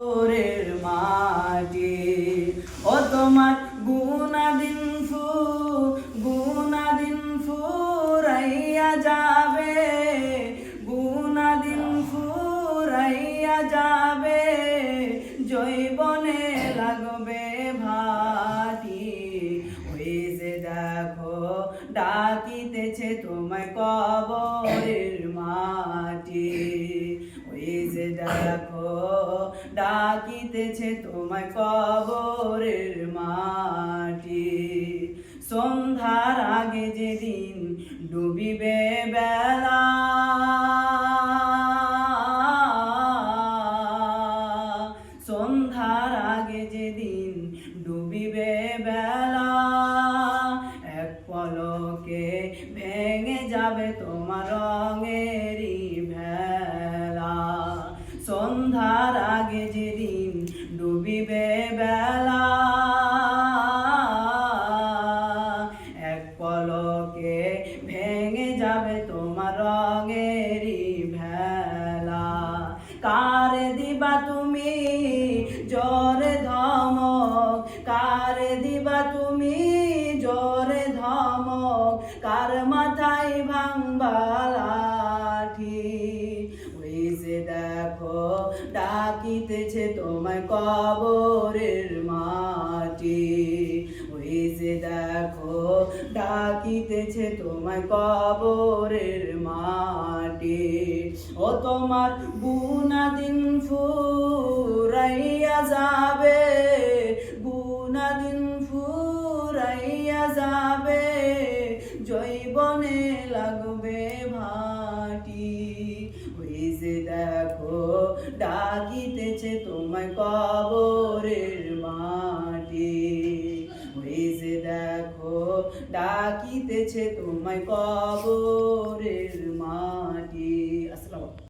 ওরের মাটি ও তোমার গুনাদিন ফুরাইয়া যাবে, গুনাদিন ফুরাইয়া যাবে, জৈবনে লাগবে ভাটি। ওই যে দেখো ডাকিতেছে তোমায় কবরের মাটি, ওই যে দেখো ডাকিতেছে তোমায় কবরের মাটি। সন্ধ্যার আগে যেদিন ডুবিবে বেলা, সন্ধ্যার আগে যেদিন ডুবিবে বেলা, এক পলকে ভেঙে যাবে তোমার রঙেরই ভেলা। সন্ধ্যার আগে যেদিন ডুবিবে বেলা, এক পলকে ভেঙে যাবে তোমার রঙেরই ভেলা। কারে দিবা তুমি জোরে ধমক, কারে দিবা তুমি জোরে ধমক, কার মাথায় ভাঙবা লাঠি। ওই যে দেখো ডাকিতেছে তোমায় কবরের মাটি, ওই যে দেখো ডাকিতেছে তোমায় কবরের মাটি। ও তোমার গুনাদিন ফুরাইয়া যাবে, গুনাদিন ফুরাইয়া যাবে, জৈবনে লাগবে ভাটি। ওই যে দেখো ডাকিতেছে তোমায় কবরের মাটি, ওই যে দেখো ডাকিতেছে তোমায় কবরের